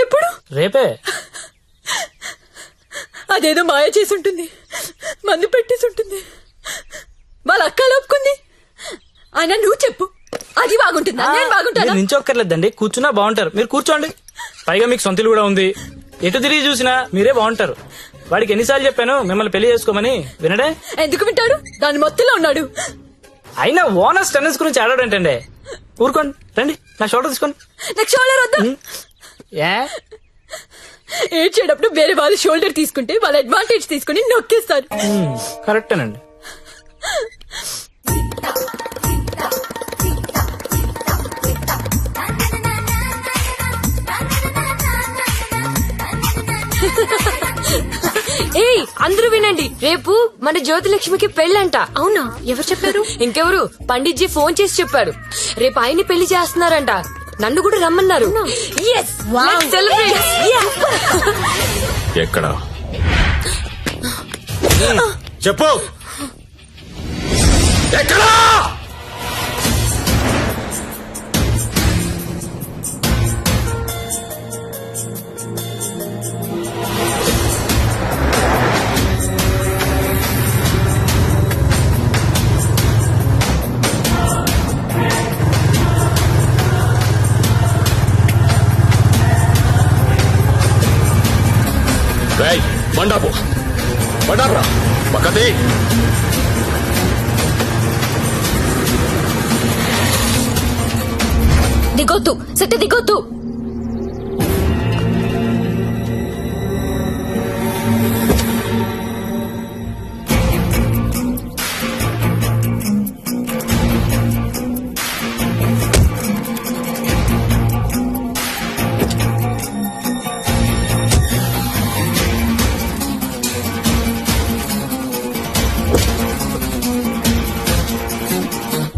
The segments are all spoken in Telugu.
ఎప్పుడు? రేపే. అదేదో మాయ చేసి ఉంటుంది, మందు పెట్టేసి ఉంటుంది. వాళ్ళ అక్క ఒప్పుకుంది. అయినా నువ్వు చెప్పు, అది బాగుంటుందా నేను బాగుంటాను? నించొక్కర్లేదండి, కూర్చున్నా బాగుంటారు. మీరు కూర్చోండి. పైగా మీకు సొంతలు కూడా ఉంది. ఎటు తిరిగి చూసినా మీరే బాగుంటారు. వాడికి ఎన్నిసార్లు చెప్పాను మిమ్మల్ని పెళ్లి చేసుకోమని, వినడే? ఎందుకు వింటాడు? దాని మొత్తంలో ఉన్నాడు. అయినా ఓనర్స్ టెన్నిస్ గురించి ఆడాడంటండి. ఊరుకోండి, రండి నా షోల్డర్ తీసుకోండి. నాకు షోల్డర్ వద్దా? ఏడ్చేటప్పుడు వేరే వాళ్ళు షోల్డర్ తీసుకుంటే వాళ్ళ అడ్వాంటేజ్ తీసుకుని నొక్కేస్తారు. కరెక్టేనండి. ఏయ్ అందరూ వినండి, రేపు మన జ్యోతిలక్ష్మికి పెళ్ళంట. అవునా? ఎవరు చెప్పారు? ఇంకెవరు, పండిట్జీ ఫోన్ చేసి చెప్పారు. రేపు ఆయన్ని పెళ్లి చేస్తున్నారంట. నన్ను కూడా రమ్మన్నారు. ఎక్కడ చెప్పు, ఎక్కడా? బండాపు బండాపురా పక్కది. దిగొద్దు సత్య, దిగొద్దు.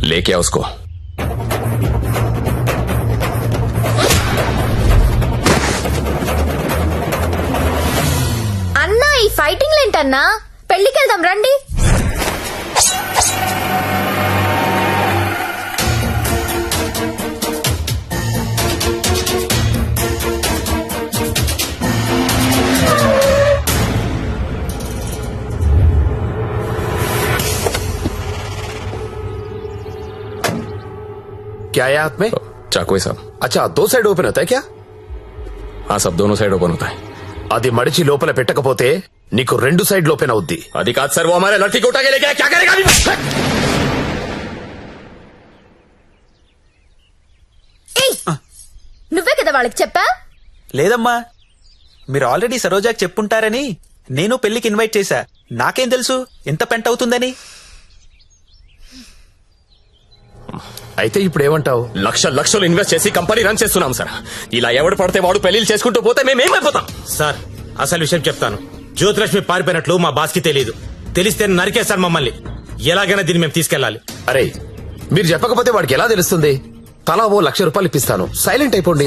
लेके आओ उसको. అన్నా ఈ ఫైటింగ్ ఏంటన్నా? పెళ్లికెళ్దాం రండి. क्या है हाथ में? चाकू है साहब. अच्छा, दो साइड ओपन होता है क्या? हाँ साहब, दोनों साइड ओपन होता है. అది మడిచి లోపల పెట్టకపోతే నీకు రెండు సైడ్ ఓపెన్ అవుద్ది. అది కాదు సార్, वो हमारे लड़की को उठा के लेके क्या करेगा? నువ్వే కదా వాళ్ళకి చెప్పా? లేదమ్మా, మీరు ఆల్రెడీ సరోజాకి చెప్పుంటారని నేను పెళ్లికి ఇన్వైట్ చేశా. నాకేం తెలుసు ఎంత పెంట అవుతుందని. అయితే ఇప్పుడు ఏమంటావు? లక్షలు ఇన్వెస్ట్ చేసి కంపెనీ రన్ చేస్తున్నాం సార్. ఇలా ఎవడు పడితే వాడు పెళ్లిళ్ళు చేసుకుంటూ పోతే మేమేమైపోతాం? సార్ అసలు విషయం చెప్తాను. జ్యోతిలక్ష్మి పారిపోయినట్లు మా బాస్ కి తెలియదు. తెలిస్తే నరికేస్తారు మమ్మల్ని. ఎలాగైనా దీన్ని మేము తీసుకెళ్లాలి. అరే, మీరు చెప్పకపోతే వాడికి ఎలా తెలుస్తుంది? తలా ఓ ₹1,00,000 ఇప్పిస్తాను, సైలెంట్ అయిపోండి.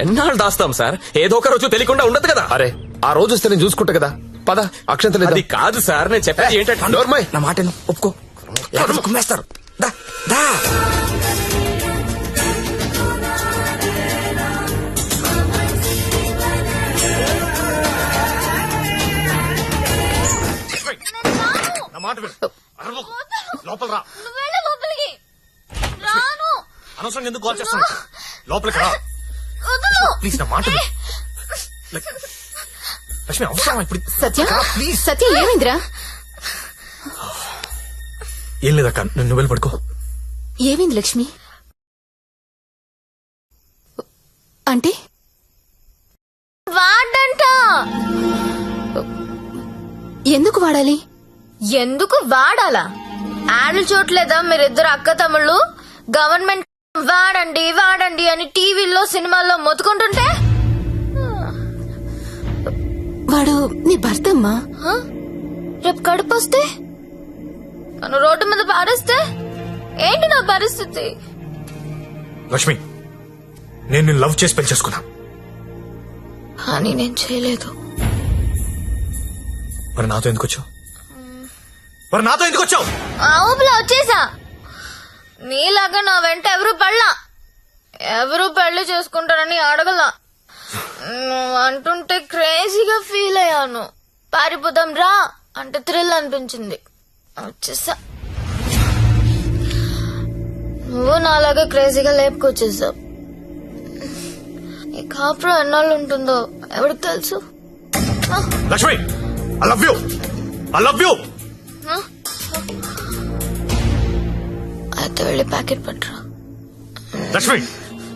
ఎన్నాళ్ళు దాస్తాం సార్? ఏదో ఒక రోజు తెలియకుండా ఉండదు కదా. అరే, ఆ రోజు వస్తే నేను చూసుకుంటా కదా. పద, అక్షంతలు. అది కాదు సార్, నేను చెప్పేది ఏంటంటే నోర్మై, నా మాట ఒప్పుకో. కుమ్మేస్తారు. లోపల రా. అనవసరంగా ఎందుకు కాల్ చేస్తాను? లోపలికి రా ప్లీజ్, నా మాట. లక్ష్మి అవసరం ఇప్పుడు. సత్య, సత్య ఏమైందిరా? ఏం లేదక్క, నువ్వు వెళ్ళి పడుకో. ఏమైంది లక్ష్మి? అంటే వాడంట. ఎందుకు వాడాలి? ఎందుకు వాడాలా? యాడ్లు చూడలేదా మీరిద్దరు అక్క తమ్ముళ్ళు? గవర్నమెంట్ వాడండి వాడండి అని టీవీల్లో సినిమాల్లో మొత్తుకుంటుంటే. వాడు నీ భర్తమ్మా. రేపు కడుపు వస్తే నన్ను రోడ్డు మీద పారేస్తే ఏంటి నా పరిస్థితి? లక్ష్మి, నేను నిన్ను లవ్ చేసి పెళ్లి చేసుకున్నా. కానీ నేను చేయలేదు. మరి నాతో ఎందుకు వచ్చావు? ఊపిలో వచ్చేసా. నీలాగా నా వెంట ఎవరు పెళ్ళి చేసుకుంటారని అడగలా. నువ్వు అంటుంటే క్రేజీగా ఫీల్ అయ్యాను. పారిపోదాం రా అంటే థ్రిల్ అనిపించింది. వచ్చేసా. నువ్వు నాలాగే క్రేజీగా లేపుకొచ్చేసావు. ఈ కాపురం ఎన్నాళ్ళు ఉంటుందో ఎవరికి తెలుసు. Lakshmi I love you, I love you. అయితే వెళ్ళి ప్యాకెట్ పట్టరా. లక్ష్మి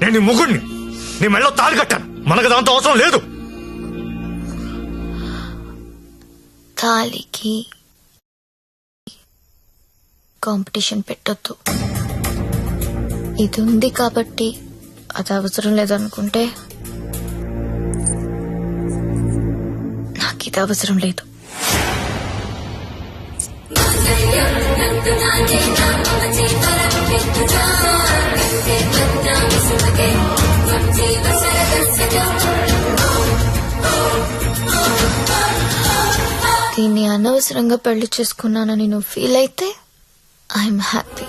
నేను నీ ముగ్గుడిని, నీ మెళ్ళో తాళి కట్టాను. మనకు దాంతో అవసరం లేదు. తాళికి కాంపిటీషన్ పెట్టొద్దు. ఇది ఉంది కాబట్టి అది అవసరం లేదనుకుంటే నాకు ఇది అవసరం లేదు. దీన్ని అనవసరంగా పెళ్లి చేసుకున్నానని నువ్వు ఫీల్ అయితే ఐఎమ్ హ్యాపీ.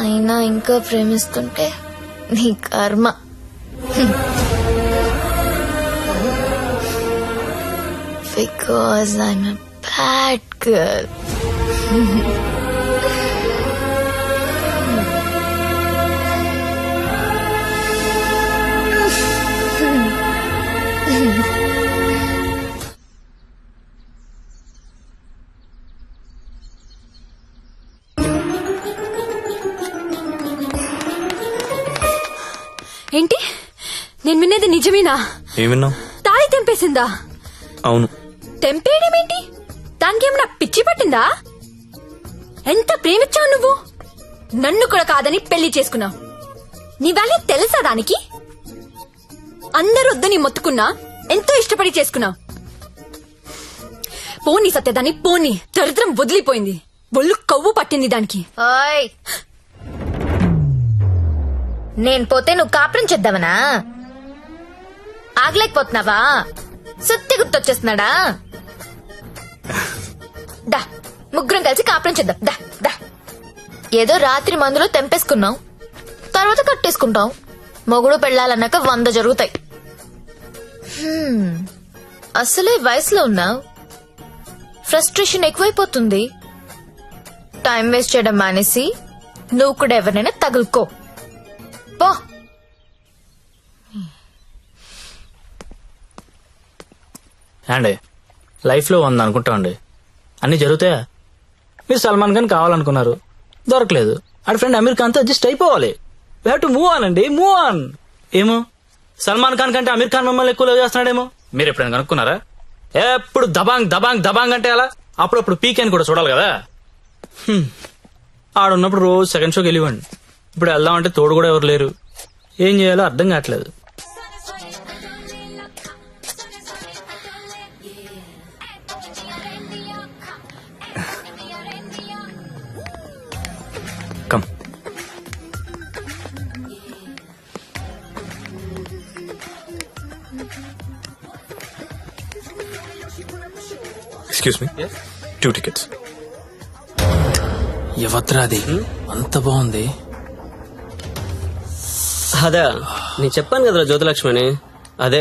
అయినా ఇంకా ప్రేమిస్తుంటే నీ కర్మ. Because I'm a bad girl. ఏంటి నేను వినేది నిజమేనా? ఏమిన్నావు? తాళి తెంపేసిందా? అవును. తెంపేయడమేంటి? దానికి ఏమన్నా పిచ్చి పట్టిందా? ఎంత ప్రేమించావు నువ్వు? నన్ను కూడా కాదని పెళ్లి చేసుకున్నావు. నీ వాల్యూ తెలుసా దానికి? అందరూ వద్దని మొత్తుకున్నా ఎంతో ఇష్టపడి చేసుకున్నావు. పోనీ సత్యదాన్ని పోనీ, దరిద్రం వదిలిపోయింది. ఒళ్ళు కొవ్వు పట్టింది దానికి. ఓయ్, నేను పోతే నువ్వు కాపురం చేద్దావనా? ఆగలేకపోతున్నావా? సుత్తి గుర్తొచ్చేస్తున్నాడా? దా ముగ్గురం కలిసి కాపురం చేద్దాం. దా దా. ఏదో రాత్రి మందులో తెంపేసుకున్నావు, తర్వాత కట్టేసుకుంటాం. మొగుడు పెళ్ళాలన్నాక 100 జరుగుతాయి. అసలే వయసులో ఉన్నావు, ఫ్రస్ట్రేషన్ ఎక్కువైపోతుంది. టైం వేస్ట్ చేయడం మానేసి నువ్వు కూడా ఎవరినైనా తగులుకో పో. అండి లైఫ్ లో 100 అనుకుంటామండి, అన్ని జరుగుతాయా? మీరు సల్మాన్ ఖాన్ కావాలనుకున్నారు, దొరకలేదు. ఆడ ఫ్రెండ్ అమీర్ ఖాన్ తో అడ్జస్ట్ అయిపోవాలి. We have to move on అండి, మూవ్ ఆన్. ఏమో సల్మాన్ ఖాన్ కంటే అమీర్ ఖాన్ మిమ్మల్ని ఎక్కువ లవ్ చేస్తున్నాడేమో. మీరు ఎప్పుడైనా కనుక్కున్నారా? ఎప్పుడు దబాంగ్ దబాంగ్ దబాంగ్ అంటే అలా అప్పుడప్పుడు పీకే అని కూడా చూడాలి కదా. ఆడున్నప్పుడు రోజు సెకండ్ షోకి వెళ్ళివ్వండి. ఇప్పుడు వెళ్దామంటే తోడు కూడా ఎవరు లేరు. ఏం చేయాలో అర్థం కావట్లేదు. కమ్. Excuse me, 2 tickets. ఎవత్రా అది అంత బాగుంది? అదే నేను చెప్పాను కదరా జ్యోతిలక్ష్మి అని. అదే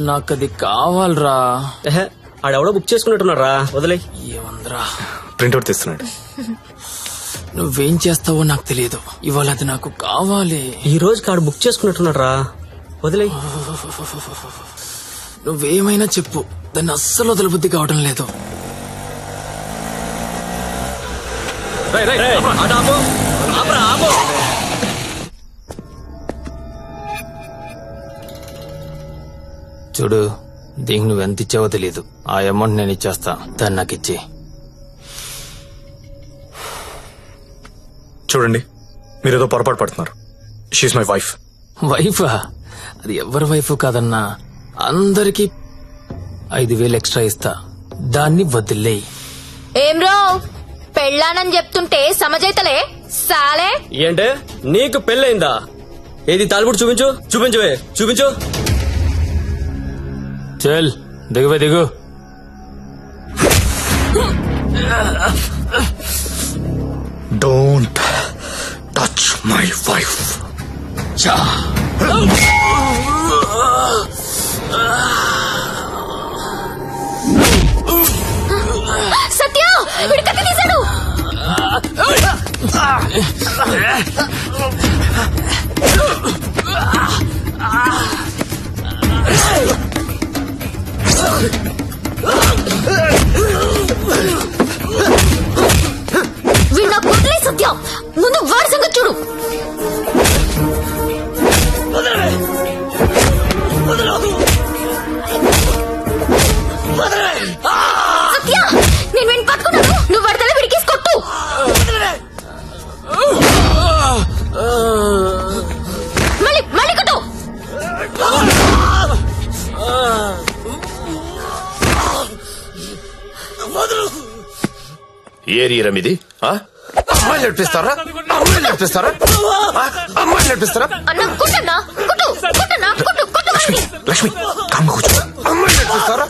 నాకు అది కావాలరా. ఆడెవడో బుక్ చేసుకున్నట్టున్నాడు రా, వదిలే. ఏమందరా ప్రింట్అవుట్ తీస్తున్నాడు. నువ్వేం చేస్తావో నాకు తెలియదు, ఇవాళ అది నాకు కావాలి. ఈ రోజు కాడు బుక్ చేసుకున్నట్టున్నాడు రా, వదిలే. నువ్వేమైనా చెప్పు, దాన్ని అస్సలు వదలబుద్ధి కావడం లేదు. చూడు, దీనికి నువ్వెంత ఇచ్చావో తెలీదు. ఆ అమౌంట్ నేను ఇచ్చేస్తా, దాన్ని నాకు ఇచ్చి. చూడండి, మీరేదో పొరపాటు పడుతున్నారు. She my wife. వైఫా? అది ఎవరి వైఫ్ కాదన్నా, అందరికి 5,000 ఎక్స్ట్రా ఇస్తా, దాన్ని వదిలేయి. ఏం రో పెళ్ళానని చెప్తుంటే సమజైతలే సాలే. ఏంటే నీకు పెళ్ళయిందా? ఏది తాలిపుడు చూపించు, చూపించువే, చూపించు. చల్ దిగువే, దిగు. Don't touch my wife. Satya వీడు కత్తి తీశాడు. వీడు నాకు వదిలే సత్య, ముందు వాడి సంగతి చూడు. సత్య నేను వీడిని పట్టుకున్నాను, నువ్వు వాడి తల విడికేసి కొట్టు. మళ్ళీ మళ్ళీ కొట్టు. ఏరియరం ఇది అమ్మాయిలు నడిపిస్తారా? అమ్మాయిలు నడిపిస్తారా? అమ్మాయిలు నడిపిస్తారా? అన్న కొట్టన్నా, కొట్టు కొట్టన్నా, కొట్టు కొట్టు. లక్ష్మి కామ్గా కూర్చో. అమ్మాయిలు నడిపిస్తారా?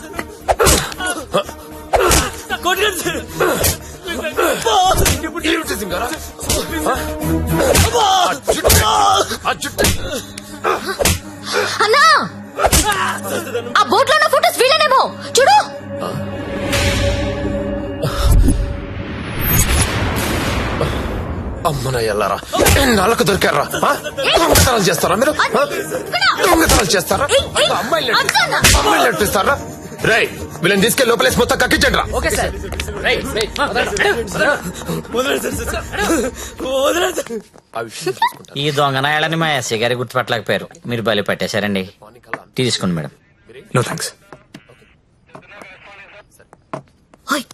ఏమిటి సింగారా? ఆ జుట్టు అన్నా ఆ బోట్ లో ఉన్న ఫోటోస్ వీళ్ళనేమో చూడు. అమ్మన ఎల్లారా, నాలుగు దొరికారా? దొంగతనాలు చేస్తారా మీరు? దొంగతనాలు చేస్తారా? అమ్మాయిలు అమ్మాయిలు నడిపిస్తారా? రై వీళ్ళని తీసుకెళ్లి లోపలేసి మొత్తం కక్కించండి రా. ఈ దొంగనాయాలని మా ఎస్ఐ గారి గుర్తుపట్టలేకపోయారు. మీరు బలి పట్టేశారండి. తీసుకోండి మేడం. No thanks. ఓయ్.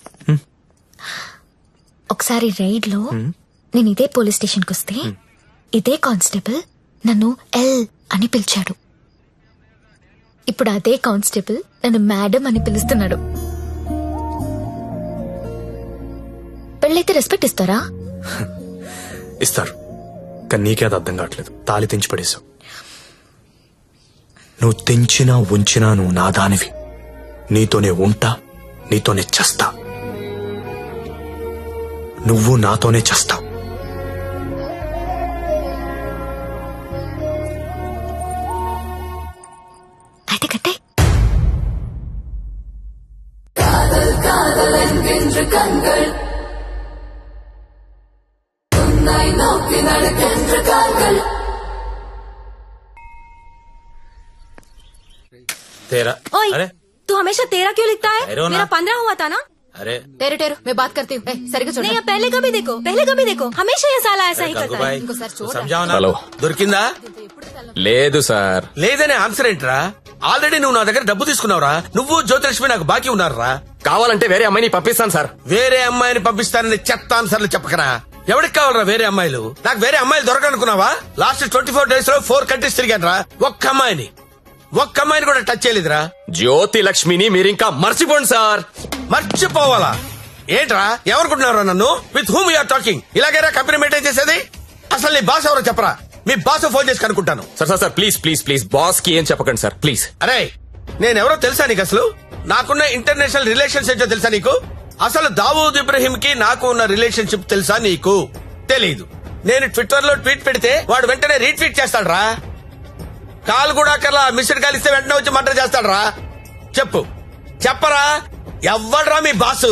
ఒకసారి రైడ్ లో నేను ఇదే పోలీస్ స్టేషన్ కి వస్తే ఇదే కానిస్టేబుల్ నన్ను ఎల్ అని పిలిచాడు. ఇప్పుడు అదే కానిస్టేబుల్ నన్ను మేడం అని పిలుస్తున్నాడు. పెళ్ళైతే రెస్పెక్ట్ ఇస్తారా? ఇస్తారు, కానీ నీకే అది అర్థం కావట్లేదు. తాళి తెంచి పడేశావు. నువ్వు తెంచినా ఉంచినా నువ్వు నా దానివి. నీతోనే ఉంటా, నీతోనే చస్తా. నువ్వు నాతోనే చస్తావు. అయితే కట్టే. तेरा ओए, अरे तू हमेशा तेरा क्यों लिखता है? ठहरो ना। मेरा 15 हुआ था ना? अरे टेरो टेरो मैं बात करती हूँ. सरिगा छोड़. नहीं, अब पहले कभी देखो, पहले कभी देखो. हमेशा ये साला ऐसा ही करता है. भाई ఇంకోసారి చూడ. समझाओ ना. హలో. దొరికిందా? లేదు సార్. లేదనే ఆన్సర్ ఏంట్రా? ఆల్రెడీ నువ్వు నా దగ్గర డబ్బు తీసుకున్నావురా. నువ్వు జ్యోతిలక్ష్మి నాకు బాకీ ఉన్నారా? కావాలంటే వేరే అమ్మాయిని పంపిస్తాను సార్. వేరే అమ్మాయిని పంపిస్తానని చెత్త ఆన్సర్లు చెప్పకరా. ఎవరికి కావాలరా వేరే అమ్మాయిలు? నాకు వేరే అమ్మాయిలు దొరకనుకున్నావా? లాస్ట్ 24 days లో 4 కంట్రీస్ తిరిగాను రా. ఒక్క అమ్మాయిని కూడా టచ్ చేయలేదురా. జ్యోతి లక్ష్మిని మీరింకా మర్చిపోండి సార్. మర్చిపోవాలా? ఏంట్రా ఎవరుకుంటున్నారా నన్ను? With whom you are talking? ఇలాగైనా కంపెనీ మెయింటైన్ చేసేది? అసలు నీ బాస్ ఎవరో చెప్పరా. మీ బాస్ ఫోన్ చేసి కనుక్కుంటాను. Sir sir sir please please please boss కి ఏం చెప్పకండి సార్ ప్లీజ్. అరే నేనెవరో తెలుసా నీకు? అసలు నాకున్న ఇంటర్నేషనల్ రిలేషన్స్ ఏంటో తెలుసా నీకు? అసలు దావూద్ ఇబ్రహీం కి నాకు ఉన్న రిలేషన్షిప్ తెలుసా నీకు? తెలీదు. నేను ట్విట్టర్ లో ట్వీట్ పెడితే వాడు వెంటనే రీట్వీట్ చేస్తాడు రా. కాల్ కూడా అక్కర్లా, మిస్డ్ కాల్ ఇస్తే వెంటనే వచ్చి మర్డర్ చేస్తాడు రా. చెప్పరా ఎవడ్రా మీ బాసు?